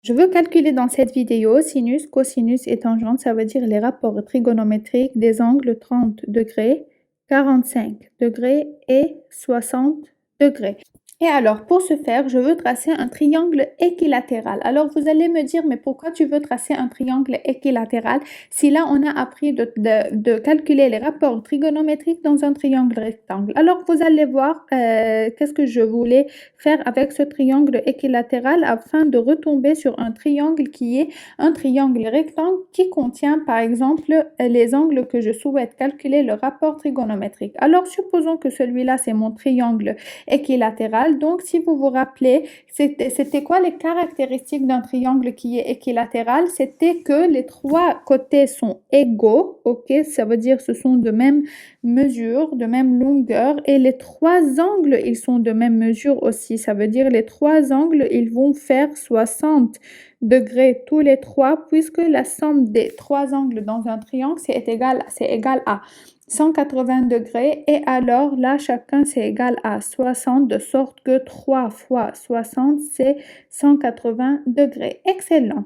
Je veux calculer dans cette vidéo sinus, cosinus et tangente, ça veut dire les rapports trigonométriques des angles 30 degrés, 45 degrés et 60 degrés. Et alors, pour ce faire, je veux tracer un triangle équilatéral. Alors, vous allez me dire, mais pourquoi tu veux tracer un triangle équilatéral si là, on a appris de calculer les rapports trigonométriques dans un triangle rectangle. Alors, vous allez voir qu'est-ce que je voulais faire avec ce triangle équilatéral afin de retomber sur un triangle qui est un triangle rectangle qui contient, par exemple, les angles que je souhaite calculer, le rapport trigonométrique. Alors, supposons que celui-là, c'est mon triangle équilatéral. Donc, si vous vous rappelez, c'était quoi les caractéristiques d'un triangle qui est équilatéral? C'était que les trois côtés sont égaux, ok? Ça veut dire ce sont de même mesure, de même longueur, et les trois angles, ils sont de même mesure aussi. Ça veut dire les trois angles, ils vont faire 60 degrés tous les trois, puisque la somme des trois angles dans un triangle, c'est égal à 180 degrés, et alors là, chacun c'est égal à 60, de sorte que 3 fois 60, c'est 180 degrés. Excellent.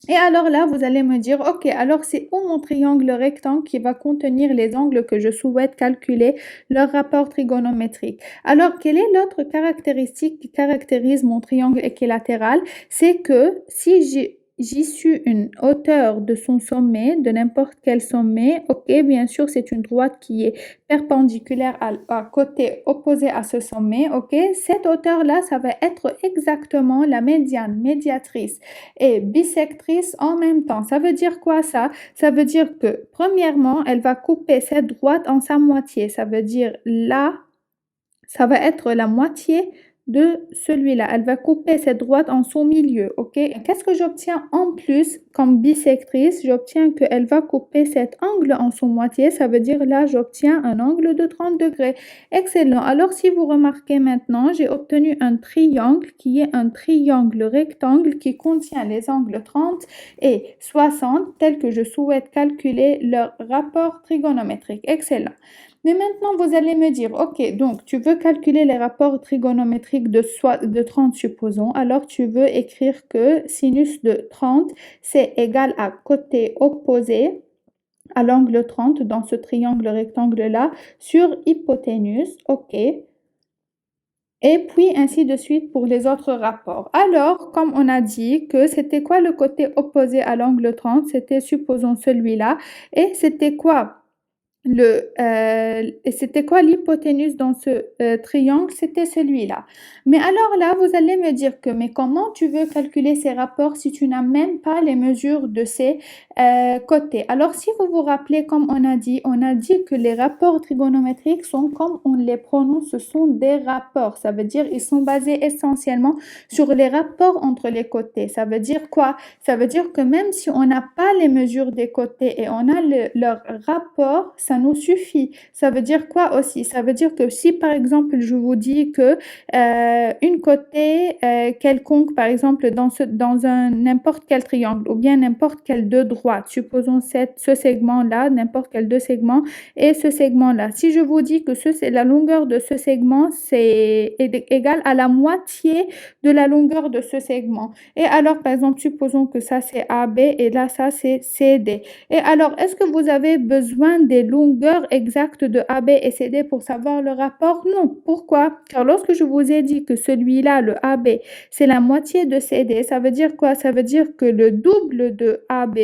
Et alors là, vous allez me dire, ok, alors c'est où mon triangle rectangle qui va contenir les angles que je souhaite calculer, leur rapport trigonométrique. Alors, quelle est l'autre caractéristique qui caractérise mon triangle équilatéral? C'est que si j'issue une hauteur de son sommet, de n'importe quel sommet, ok, bien sûr, c'est une droite qui est perpendiculaire à côté opposé à ce sommet, ok, cette hauteur-là, ça va être exactement la médiane, médiatrice et bisectrice en même temps. Ça veut dire quoi ça? Ça veut dire que premièrement, elle va couper cette droite en sa moitié. Ça veut dire là, ça va être la moitié de celui-là. Elle va couper cette droite en son milieu, ok? Qu'est-ce que j'obtiens en plus comme bisectrice? J'obtiens qu'elle va couper cet angle en son moitié. Ça veut dire là, j'obtiens un angle de 30 degrés. Excellent. Alors, si vous remarquez maintenant, j'ai obtenu un triangle qui est un triangle rectangle qui contient les angles 30 et 60 tels que je souhaite calculer leur rapport trigonométrique. Excellent. Mais maintenant, vous allez me dire, ok, donc tu veux calculer les rapports trigonométriques de 30, supposons. Alors, tu veux écrire que sinus de 30, c'est égal à côté opposé à l'angle 30 dans ce triangle rectangle-là sur hypoténuse, ok. Et puis, ainsi de suite pour les autres rapports. Alors, comme on a dit que c'était quoi le côté opposé à l'angle 30? C'était, supposons, celui-là. Et c'était quoi? C'était quoi l'hypoténuse dans ce triangle? C'était celui-là. Mais alors là, vous allez me dire que, mais comment tu veux calculer ces rapports si tu n'as même pas les mesures de ces côtés? Alors, si vous vous rappelez, comme on a dit que les rapports trigonométriques sont comme on les prononce, ce sont des rapports. Ça veut dire ils sont basés essentiellement sur les rapports entre les côtés. Ça veut dire quoi? Ça veut dire que même si on n'a pas les mesures des côtés et on a leur rapport, ça nous suffit. Ça veut dire quoi aussi? Ça veut dire que si par exemple je vous dis que une côté quelconque, par exemple dans un n'importe quel triangle ou bien n'importe quel deux droites, supposons ce segment-là, n'importe quel deux segments et ce segment-là. Si je vous dis que la longueur de ce segment est égale à la moitié de la longueur de ce segment. Et alors, par exemple, supposons que ça c'est AB et là ça c'est CD. Et alors, est-ce que vous avez besoin des longueurs exactes de AB et CD pour savoir le rapport? Non. Pourquoi? Car lorsque je vous ai dit que celui-là, le AB, c'est la moitié de CD, ça veut dire quoi? Ça veut dire que le double de AB,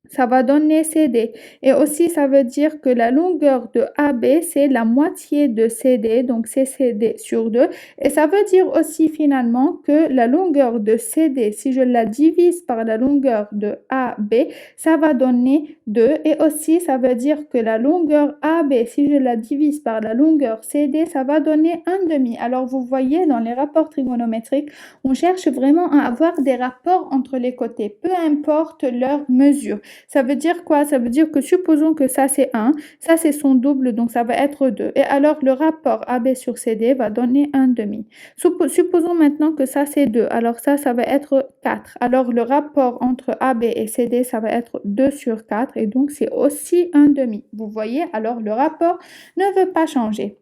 ça va donner CD. Et aussi, ça veut dire que la longueur de AB, c'est la moitié de CD, donc c'est CD sur 2. Et ça veut dire aussi finalement que la longueur de CD, si je la divise par la longueur de AB, ça va donner 2. Et aussi, ça veut dire que la longueur AB, si je la divise par la longueur CD, ça va donner 1/2. Alors, vous voyez, dans les rapports trigonométriques, on cherche vraiment à avoir des rapports entre les côtés, peu importe leur mesure. Ça veut dire quoi? Ça veut dire que supposons que ça c'est 1, ça c'est son double, donc ça va être 2. Et alors le rapport AB sur CD va donner 1/2. Supposons maintenant que ça c'est 2, alors ça va être 4. Alors le rapport entre AB et CD, ça va être 2 sur 4 et donc c'est aussi 1/2. Vous voyez, alors le rapport ne veut pas changer.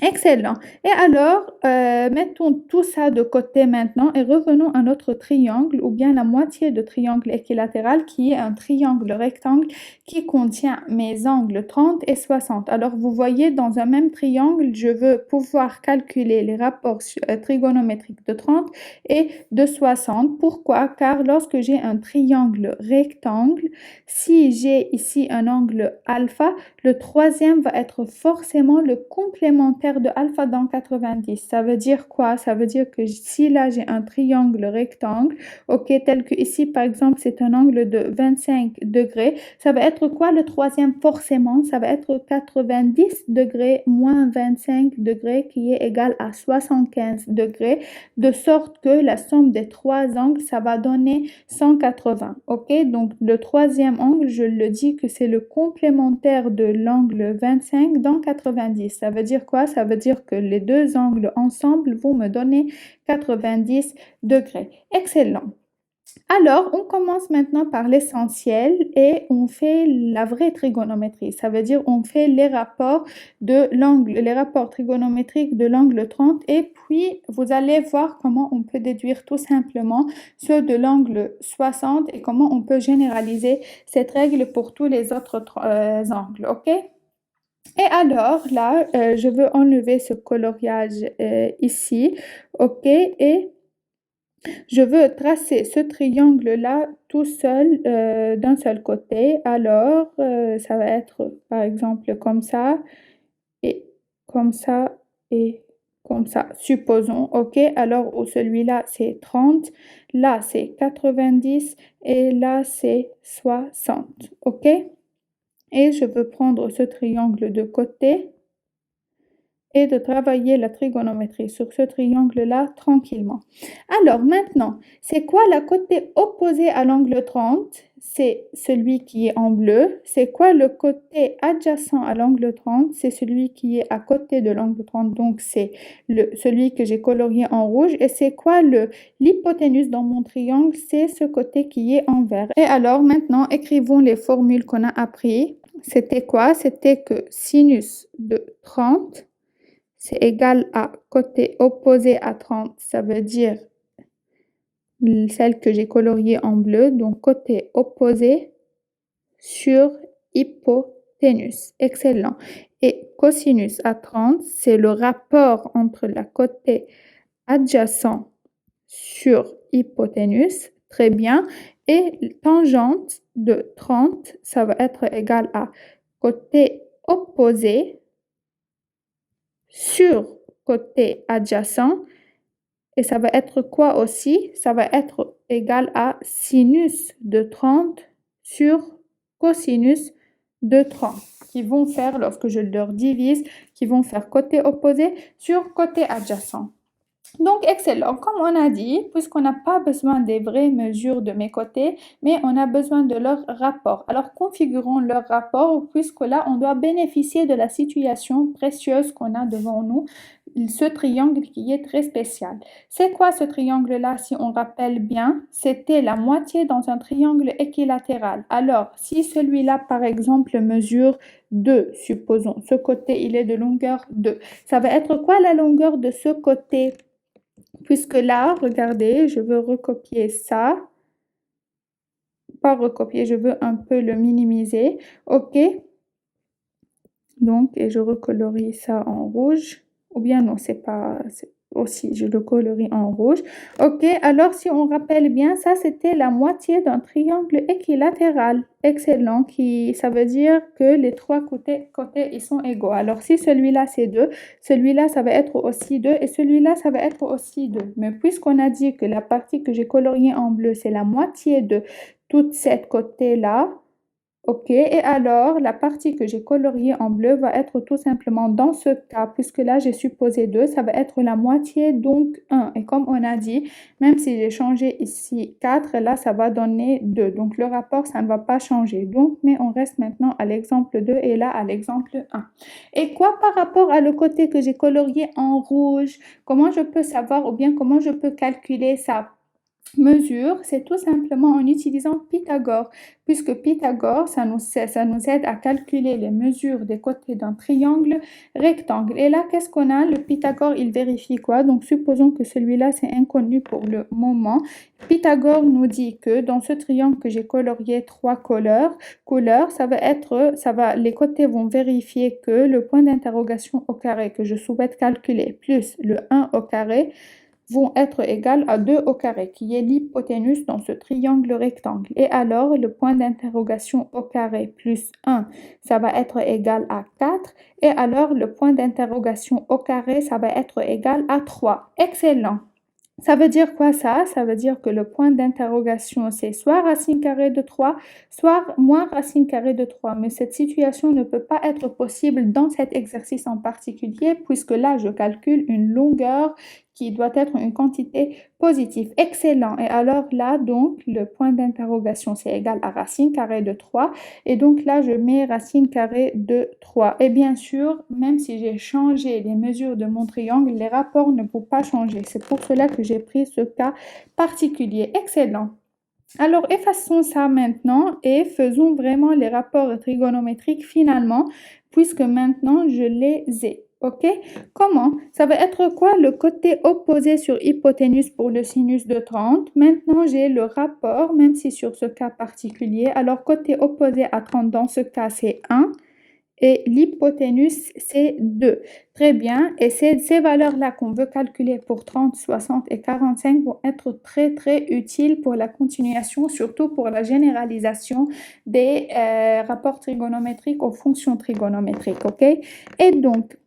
Excellent. Et alors, mettons tout ça de côté maintenant et revenons à notre triangle ou bien la moitié de triangle équilatéral qui est un triangle rectangle qui contient mes angles 30 et 60. Alors, vous voyez, dans un même triangle, je veux pouvoir calculer les rapports trigonométriques de 30 et de 60. Pourquoi? Car lorsque j'ai un triangle rectangle, si j'ai ici un angle alpha, le troisième va être forcément le complémentaire de alpha dans 90. Ça veut dire quoi? Ça veut dire que si là j'ai un triangle rectangle, ok, tel que ici par exemple c'est un angle de 25 degrés, ça va être quoi le troisième forcément? Ça va être 90 degrés moins 25 degrés qui est égal à 75 degrés, de sorte que la somme des trois angles, ça va donner 180. Ok, donc le troisième angle, je le dis que c'est le complémentaire de l'angle 25 dans 90. Ça veut dire quoi? Ça veut dire que les deux angles ensemble vont me donner 90 degrés. Excellent. Alors, on commence maintenant par l'essentiel et on fait la vraie trigonométrie. Ça veut dire on fait les rapports de l'angle, les rapports trigonométriques de l'angle 30 et puis vous allez voir comment on peut déduire tout simplement ceux de l'angle 60 et comment on peut généraliser cette règle pour tous les autres angles. OK? Et alors là, je veux enlever ce coloriage ici. OK? Et je veux tracer ce triangle-là tout seul d'un seul côté. Alors, ça va être par exemple comme ça et comme ça et comme ça. Supposons, ok, alors celui-là c'est 30, là c'est 90 et là c'est 60, ok? Et je veux prendre ce triangle de côté et de travailler la trigonométrie sur ce triangle-là tranquillement. Alors maintenant, c'est quoi le côté opposé à l'angle 30? C'est celui qui est en bleu. C'est quoi le côté adjacent à l'angle 30? C'est celui qui est à côté de l'angle 30, donc c'est celui que j'ai colorié en rouge. Et c'est quoi l'hypoténuse dans mon triangle? C'est ce côté qui est en vert. Et alors maintenant, écrivons les formules qu'on a apprises. C'était quoi? C'était que sinus de 30 c'est égal à côté opposé à 30, ça veut dire celle que j'ai coloriée en bleu, donc côté opposé sur hypoténuse. Excellent. Et cosinus à 30, c'est le rapport entre la côté adjacent sur hypoténuse. Très bien. Et tangente de 30, ça va être égal à côté opposé sur côté adjacent. Et ça va être quoi aussi? Ça va être égal à sinus de 30 sur cosinus de 30, qui vont faire, lorsque je leur divise, qui vont faire côté opposé sur côté adjacent. Donc, excellent. Comme on a dit, puisqu'on n'a pas besoin des vraies mesures de mes côtés, mais on a besoin de leur rapport. Alors, configurons leur rapport, puisque là, on doit bénéficier de la situation précieuse qu'on a devant nous, ce triangle qui est très spécial. C'est quoi ce triangle-là, si on rappelle bien? C'était la moitié dans un triangle équilatéral. Alors, si celui-là, par exemple, mesure 2, supposons, ce côté, il est de longueur 2. Ça va être quoi la longueur de ce côté? Puisque là, regardez, je veux recopier ça. Pas recopier, je veux un peu le minimiser. OK. Donc, et je recolorie ça en rouge. Ou bien non, c'est pas... Aussi, je le colorie en rouge. OK, alors si on rappelle bien, ça c'était la moitié d'un triangle équilatéral. Excellent, ça veut dire que les trois côtés ils sont égaux. Alors si celui-là c'est 2, celui-là ça va être aussi 2 et celui-là ça va être aussi 2. Mais puisqu'on a dit que la partie que j'ai coloriée en bleu, c'est la moitié de toute cette côté-là, OK, et alors la partie que j'ai coloriée en bleu va être tout simplement dans ce cas, puisque là j'ai supposé 2, ça va être la moitié, donc 1. Et comme on a dit, même si j'ai changé ici 4, là ça va donner 2. Donc le rapport, ça ne va pas changer. Donc, mais on reste maintenant à l'exemple 2 et là à l'exemple 1. Et quoi par rapport à le côté que j'ai colorié en rouge? Comment je peux savoir ou bien comment je peux calculer ça? mesure, c'est tout simplement en utilisant Pythagore, puisque Pythagore, ça nous aide à calculer les mesures des côtés d'un triangle rectangle. Et là, qu'est-ce qu'on a? Le Pythagore, il vérifie quoi? Donc, supposons que celui-là, c'est inconnu pour le moment. Pythagore nous dit que dans ce triangle que j'ai colorié trois couleurs, les côtés vont vérifier que le point d'interrogation au carré que je souhaite calculer plus le 1 au carré vont être égales à 2 au carré, qui est l'hypoténuse dans ce triangle rectangle. Et alors, le point d'interrogation au carré plus 1, ça va être égal à 4. Et alors, le point d'interrogation au carré, ça va être égal à 3. Excellent. Ça veut dire quoi ça? Ça veut dire que le point d'interrogation, c'est soit racine carrée de 3, soit moins racine carrée de 3. Mais cette situation ne peut pas être possible dans cet exercice en particulier, puisque là, je calcule une longueur qui doit être une quantité positive. Excellent. Et alors là, donc, le point d'interrogation, c'est égal à racine carrée de 3. Et donc là, je mets racine carrée de 3. Et bien sûr, même si j'ai changé les mesures de mon triangle, les rapports ne vont pas changer. C'est pour cela que j'ai pris ce cas particulier. Excellent. Alors, effaçons ça maintenant et faisons vraiment les rapports trigonométriques finalement, puisque maintenant je les ai. OK? Comment? Ça va être quoi le côté opposé sur hypoténuse pour le sinus de 30? Maintenant, j'ai le rapport, même si sur ce cas particulier. Alors, côté opposé à 30, dans ce cas, c'est 1 et l'hypoténuse, c'est 2. Très bien. Et ces valeurs-là qu'on veut calculer pour 30, 60 et 45 vont être très, très utiles pour la continuation, surtout pour la généralisation des rapports trigonométriques aux fonctions trigonométriques. OK? Et donc,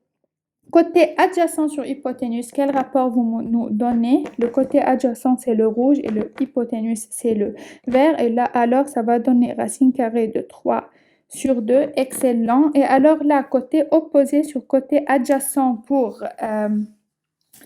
côté adjacent sur hypoténuse, quel rapport vous nous donnez? Le côté adjacent, c'est le rouge et le hypoténuse, c'est le vert. Et là, alors, ça va donner racine carrée de 3 sur 2. Excellent. Et alors là, côté opposé sur côté adjacent pour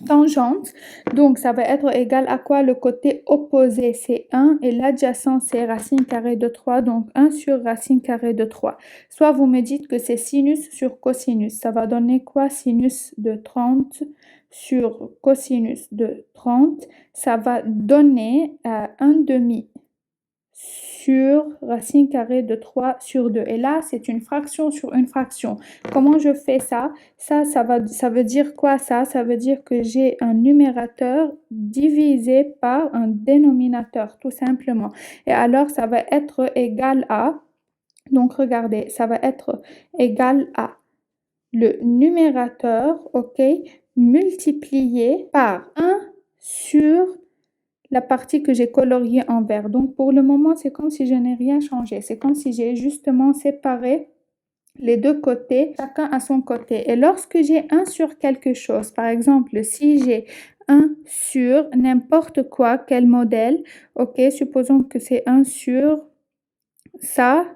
tangente. Donc, ça va être égal à quoi? Le côté opposé, c'est 1 et l'adjacent, c'est racine carrée de 3. Donc, 1 sur racine carrée de 3. Soit vous me dites que c'est sinus sur cosinus. Ça va donner quoi? Sinus de 30 sur cosinus de 30. Ça va donner 1 demi sur racine carrée de 3 sur 2. Et là, c'est une fraction sur une fraction. Comment je fais ça? Ça veut dire quoi ça? Ça veut dire que j'ai un numérateur divisé par un dénominateur, tout simplement. Et alors, ça va être égal à, donc regardez, ça va être égal à le numérateur, ok, multiplié par 1 sur la partie que j'ai coloriée en vert. Donc, pour le moment, c'est comme si je n'ai rien changé. C'est comme si j'ai justement séparé les deux côtés, chacun à son côté. Et lorsque j'ai 1 sur quelque chose, par exemple, si j'ai 1 sur n'importe quoi, quel modèle, ok, supposons que c'est 1 sur ça,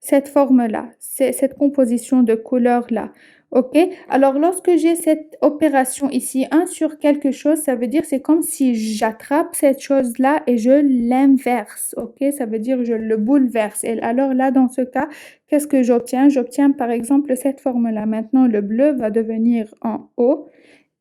cette forme-là, cette composition de couleurs-là. OK? Alors, lorsque j'ai cette opération ici, 1 sur quelque chose, ça veut dire c'est comme si j'attrape cette chose-là et je l'inverse. OK? Ça veut dire je le bouleverse. Et alors là, dans ce cas, qu'est-ce que j'obtiens? J'obtiens par exemple cette forme-là. Maintenant, le bleu va devenir en haut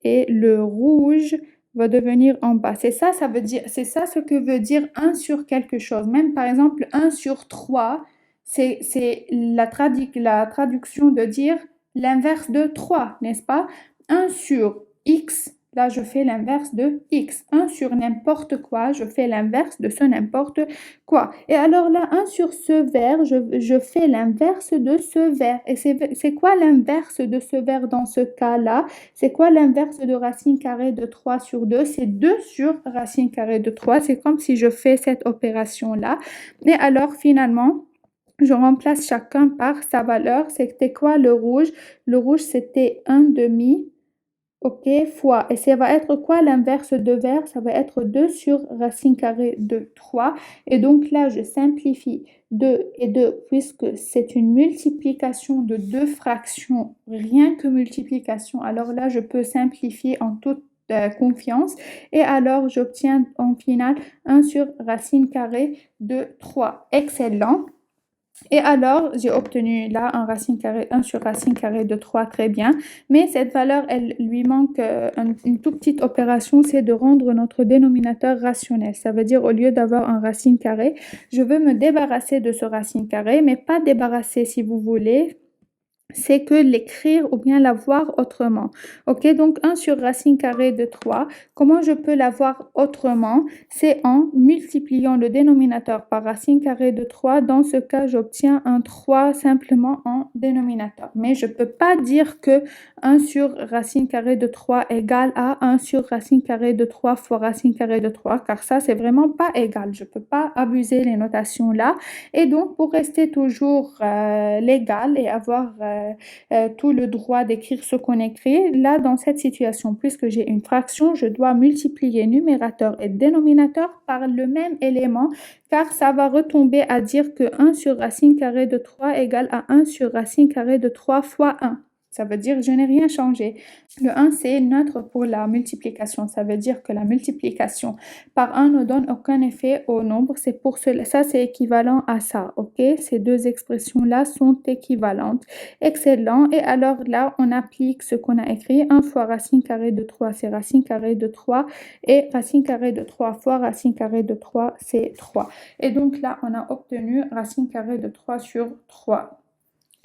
et le rouge va devenir en bas. C'est ça ce que veut dire 1 sur quelque chose. Même par exemple, 1 sur 3, c'est la traduction de dire l'inverse de 3, n'est-ce pas? 1 sur x, là je fais l'inverse de x. 1 sur n'importe quoi, je fais l'inverse de ce n'importe quoi. Et alors là, 1 sur ce vert, je fais l'inverse de ce vert. Et c'est quoi l'inverse de ce vert dans ce cas-là? C'est quoi l'inverse de racine carrée de 3 sur 2? C'est 2 sur racine carrée de 3. C'est comme si je fais cette opération-là. Et alors, finalement, je remplace chacun par sa valeur. C'était quoi le rouge? Le rouge, c'était 1 demi, ok, fois. Et ça va être quoi l'inverse de vert? Ça va être 2 sur racine carrée de 3. Et donc là, je simplifie 2 et 2 puisque c'est une multiplication de deux fractions, rien que multiplication. Alors là, je peux simplifier en toute confiance. Et alors, j'obtiens en finale 1 sur racine carrée de 3. Excellent. Et alors, j'ai obtenu là un racine carrée 1 sur racine carrée de 3, très bien. Mais cette valeur, elle lui manque une toute petite opération, c'est de rendre notre dénominateur rationnel. Ça veut dire, au lieu d'avoir un racine carrée, je veux me débarrasser de ce racine carré, mais pas débarrasser si vous voulez. C'est que l'écrire ou bien l'avoir autrement. Ok, donc 1 sur racine carrée de 3. Comment je peux l'avoir autrement? C'est en multipliant le dénominateur par racine carrée de 3. Dans ce cas, j'obtiens un 3 simplement en dénominateur. Mais je ne peux pas dire que 1 sur racine carrée de 3 égale à 1 sur racine carrée de 3 fois racine carrée de 3, car ça, c'est vraiment pas égal. Je ne peux pas abuser les notations là. Et donc, pour rester toujours légal et avoir tout le droit d'écrire ce qu'on écrit, là, dans cette situation, puisque j'ai une fraction, je dois multiplier numérateur et dénominateur par le même élément, car ça va retomber à dire que 1 sur racine carrée de 3 égale à 1 sur racine carrée de 3 fois 1. Ça veut dire que je n'ai rien changé. Le 1, c'est neutre pour la multiplication. Ça veut dire que la multiplication par 1 ne donne aucun effet au nombre. C'est pour cela, ça, c'est équivalent à ça. OK? Ces deux expressions-là sont équivalentes. Excellent. Et alors là, on applique ce qu'on a écrit. 1 fois racine carrée de 3, c'est racine carrée de 3. Et racine carrée de 3 fois racine carrée de 3, c'est 3. Et donc là, on a obtenu racine carrée de 3 sur 3.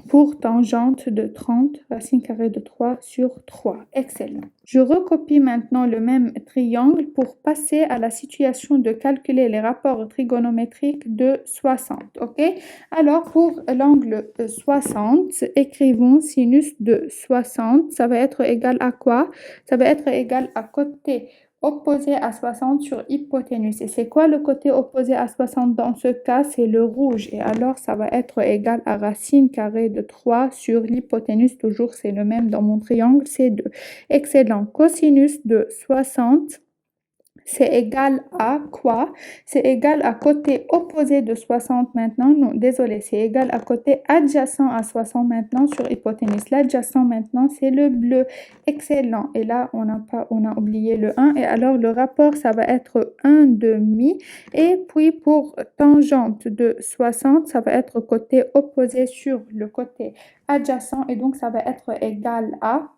Pour tangente de 30, racine carrée de 3 sur 3. Excellent. Je recopie maintenant le même triangle pour passer à la situation de calculer les rapports trigonométriques de 60. OK? Alors, pour l'angle 60, écrivons sinus de 60. Ça va être égal à quoi? Ça va être égal à côté opposé à 60 sur hypoténuse. Et c'est quoi le côté opposé à 60 dans ce cas? C'est le rouge. Et alors, ça va être égal à racine carrée de 3 sur l'hypoténuse. Toujours, c'est le même dans mon triangle, c'est 2. Excellent. Cosinus de 60, c'est égal à quoi? C'est égal à côté opposé de 60 maintenant. Non, désolé, c'est égal à côté adjacent à 60 maintenant sur hypoténuse. L'adjacent maintenant, c'est le bleu. Excellent. Et là, on a oublié le 1. Et alors, le rapport, ça va être 1 demi. Et puis, pour tangente de 60, ça va être côté opposé sur le côté adjacent. Et donc, ça va être égal à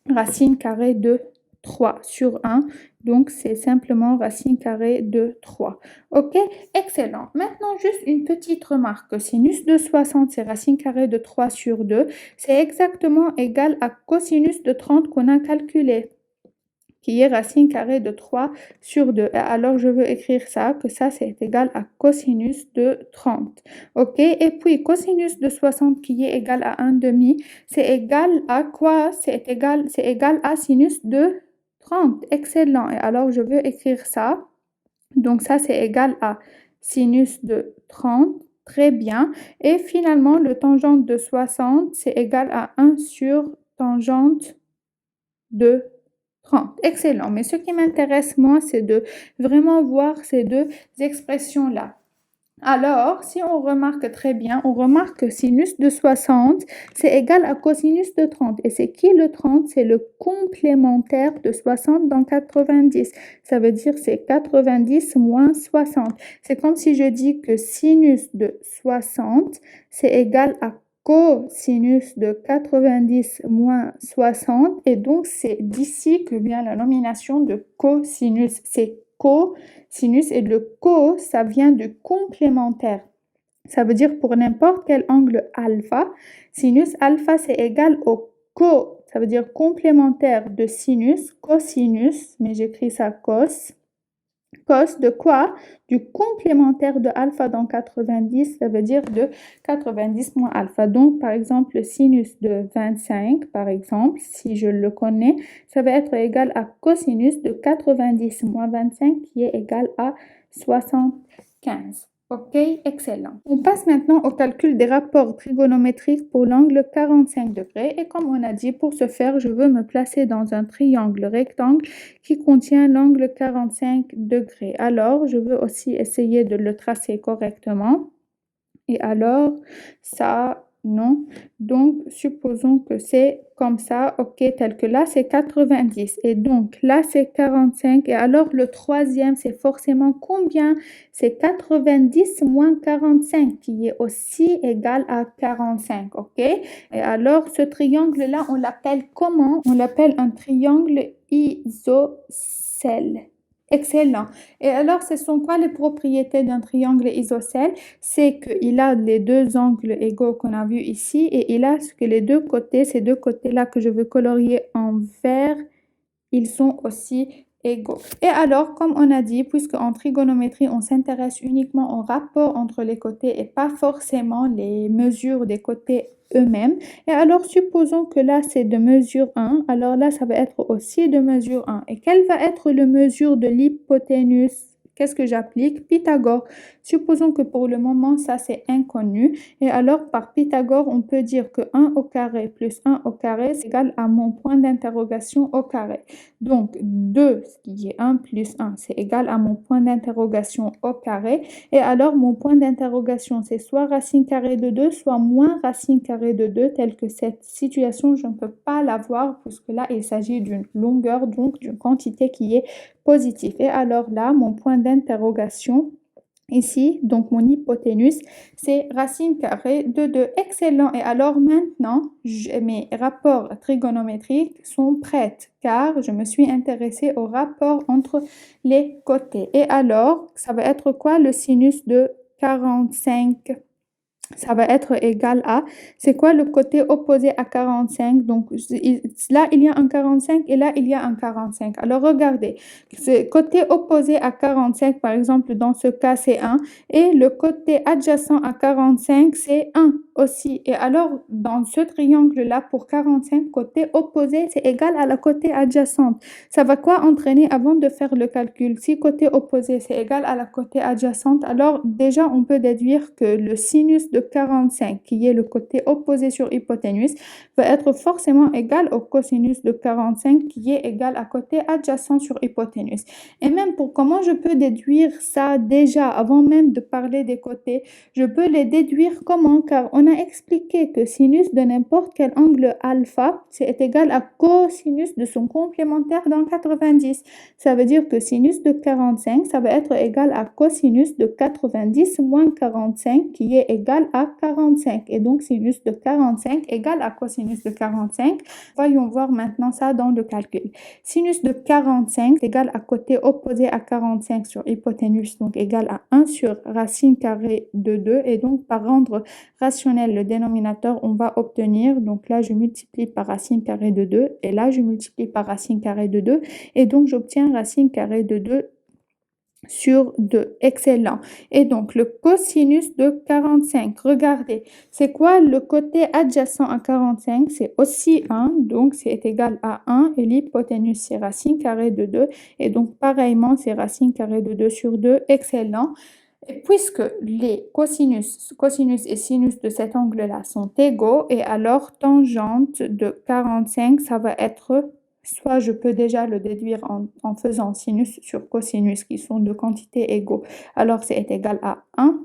racine carrée de 3 sur 1. Donc, c'est simplement racine carrée de 3. OK? Excellent. Maintenant, juste une petite remarque. Sinus de 60, c'est racine carrée de 3 sur 2. C'est exactement égal à cosinus de 30 qu'on a calculé, qui est racine carrée de 3 sur 2. Alors, je veux écrire ça, que ça, c'est égal à cosinus de 30. OK? Et puis, cosinus de 60 qui est égal à 1 demi, c'est égal à quoi? C'est égal à sinus de 30. Excellent. Et alors, je veux écrire ça. Donc, ça, c'est égal à sinus de 30. Très bien. Et finalement, le tangente de 60, c'est égal à 1 sur tangente de 30. Excellent. Mais ce qui m'intéresse, moi, c'est de vraiment voir ces deux expressions-là. Alors, si on remarque très bien, on remarque que sinus de 60, c'est égal à cosinus de 30. Et c'est qui le 30? C'est le complémentaire de 60 dans 90. Ça veut dire c'est 90 moins 60. C'est comme si je dis que sinus de 60, c'est égal à cosinus de 90 moins 60. Et donc, c'est d'ici que vient la nomination de cosinus. C'est cosinus et le co, ça vient du complémentaire. Ça veut dire pour n'importe quel angle alpha, sinus alpha, c'est égal au ça veut dire complémentaire de sinus, cosinus, mais j'écris ça cos. Cos de quoi? Du complémentaire de alpha dans 90, ça veut dire de 90 moins alpha. Donc, par exemple, le sinus de 25, par exemple, si je le connais, ça va être égal à cosinus de 90 moins 25 qui est égal à 75. OK, excellent. On passe maintenant au calcul des rapports trigonométriques pour l'angle 45 degrés. Et comme on a dit, pour ce faire, je veux me placer dans un triangle rectangle qui contient l'angle 45 degrés. Alors, je veux aussi essayer de le tracer correctement. Et alors, ça Non. Donc, supposons que c'est comme ça, ok, tel que là, c'est 90. Et donc, là, c'est 45. Et alors, le troisième, c'est forcément combien? C'est 90 moins 45, qui est aussi égal à 45, ok? Et alors, ce triangle-là, on l'appelle comment? On l'appelle un triangle isocèle. Excellent. Et alors, ce sont quoi les propriétés d'un triangle isocèle? C'est qu'il a les deux angles égaux qu'on a vus ici et il a ce que les deux côtés, ces deux côtés-là que je veux colorier en vert, ils sont aussi égaux. Et alors, comme on a dit, puisque en trigonométrie, on s'intéresse uniquement au rapport entre les côtés et pas forcément les mesures des côtés eux-mêmes. Et alors, supposons que là, c'est de mesure 1. Alors là, ça va être aussi de mesure 1. Et quelle va être la mesure de l'hypoténuse? Qu'est-ce que j'applique? Pythagore. Supposons que pour le moment, ça c'est inconnu. Et alors, par Pythagore, on peut dire que 1 au carré plus 1 au carré, c'est égal à mon point d'interrogation au carré. Donc, 2, qui est 1 plus 1, c'est égal à mon point d'interrogation au carré. Et alors, mon point d'interrogation, c'est soit racine carrée de 2, soit moins racine carrée de 2, telle que cette situation, je ne peux pas l'avoir, puisque là, il s'agit d'une longueur, donc d'une quantité qui est positive. Et alors là, mon point d'interrogation, ici, donc mon hypoténuse, c'est racine carrée de 2. Excellent. Et alors maintenant, mes rapports trigonométriques sont prêts car je me suis intéressée au rapport entre les côtés. Et alors, ça va être quoi le sinus de 45? Ça va être égal à, c'est quoi le côté opposé à 45? Donc là, il y a un 45 et là, il y a un 45. Alors regardez, ce côté opposé à 45, par exemple, dans ce cas, c'est 1. Et le côté adjacent à 45, c'est 1 aussi. Et alors, dans ce triangle-là, pour 45, côté opposé, c'est égal à la côté adjacente. Ça va quoi entraîner avant de faire le calcul? Si côté opposé, c'est égal à la côté adjacente, alors déjà, on peut déduire que le sinus de 45, qui est le côté opposé sur hypoténuse, va être forcément égal au cosinus de 45, qui est égal à côté adjacent sur hypoténuse. Et même pour comment je peux déduire ça déjà, avant même de parler des côtés, je peux les déduire comment? Car on a expliqué que sinus de n'importe quel angle alpha, c'est égal à cosinus de son complémentaire dans 90. Ça veut dire que sinus de 45, ça va être égal à cosinus de 90 moins 45, qui est égal à 45. Et donc, sinus de 45 égale à cosinus de 45. Voyons voir maintenant ça dans le calcul. Sinus de 45 égale à côté opposé à 45 sur hypoténuse, donc égal à 1 sur racine carrée de 2. Et donc, par rendre rationnel le dénominateur, on va obtenir, donc là, je multiplie par racine carrée de 2. Et là, je multiplie par racine carrée de 2. Et donc, j'obtiens racine carrée de 2 sur 2. Excellent. Et donc, le cosinus de 45, regardez, c'est quoi le côté adjacent à 45? C'est aussi 1, donc c'est égal à 1. Et l'hypoténuse, c'est racine carrée de 2. Et donc, pareillement, c'est racine carrée de 2 sur 2. Excellent. Et puisque les cosinus et sinus de cet angle-là sont égaux, et alors tangente de 45, ça va être, soit je peux déjà le déduire en faisant sinus sur cosinus qui sont de quantités égaux, alors c'est égal à 1.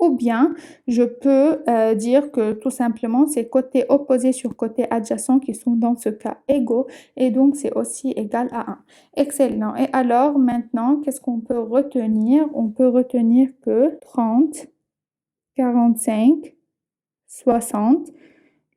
Ou bien, je peux dire que tout simplement, c'est côté opposé sur côté adjacent qui sont dans ce cas égaux et donc c'est aussi égal à 1. Excellent. Et alors maintenant, qu'est-ce qu'on peut retenir? On peut retenir que 30, 45, 60,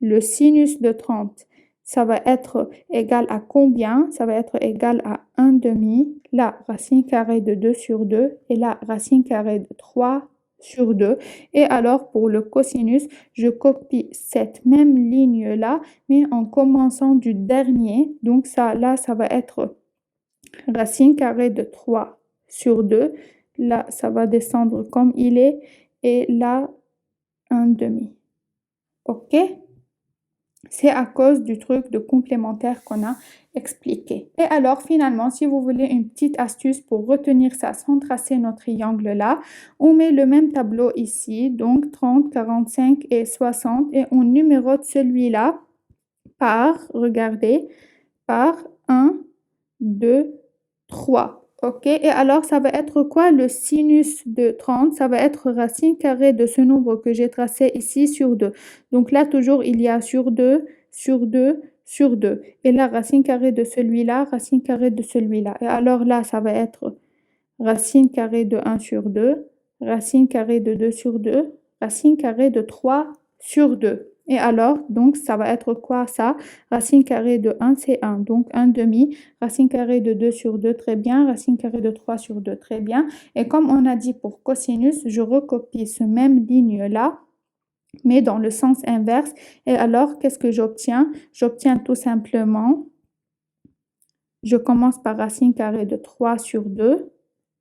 le sinus de 30, ça va être égal à combien? Ça va être égal à 1 demi, la racine carrée de 2 sur 2 et la racine carrée de 3 sur 2. Et alors, pour le cosinus, je copie cette même ligne-là, mais en commençant du dernier. Donc, ça, là, ça va être racine carrée de 3 sur 2. Là, ça va descendre comme il est. Et là, 1 demi. OK? C'est à cause du truc de complémentaire qu'on a expliqué. Et alors, finalement, si vous voulez une petite astuce pour retenir ça sans tracer nos triangles là, on met le même tableau ici, donc 30, 45 et 60, et on numérote celui-là par, regardez, par 1, 2, 3. OK, et alors ça va être quoi le sinus de 30? Ça va être racine carrée de ce nombre que j'ai tracé ici sur 2. Donc là, toujours, il y a sur 2, sur 2, sur 2. Et là, racine carrée de celui-là, racine carrée de celui-là. Et alors là, ça va être racine carrée de 1 sur 2, racine carrée de 2 sur 2, racine carrée de 3 sur 2. Et alors, donc, ça va être quoi ça? Racine carrée de 1, c'est 1, donc 1 demi. Racine carrée de 2 sur 2, très bien. Racine carrée de 3 sur 2, très bien. Et comme on a dit pour cosinus, je recopie ce même ligne-là, mais dans le sens inverse. Et alors, qu'est-ce que j'obtiens? J'obtiens tout simplement, je commence par racine carrée de 3 sur 2.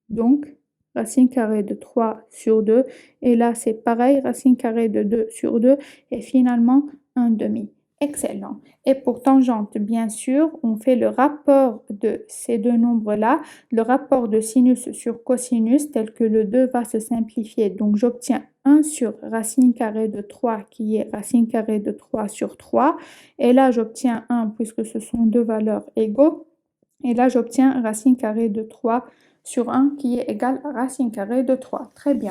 Donc, racine carrée de 3 sur 2. Et là, c'est pareil, racine carrée de 2 sur 2. Et finalement, 1 demi. Excellent. Et pour tangente, bien sûr, on fait le rapport de ces deux nombres-là, le rapport de sinus sur cosinus, tel que le 2 va se simplifier. Donc, j'obtiens 1 sur racine carrée de 3, qui est racine carrée de 3 sur 3. Et là, j'obtiens 1, puisque ce sont deux valeurs égaux. Et là, j'obtiens racine carrée de 3 sur 1 qui est égal à racine carrée de 3. Très bien.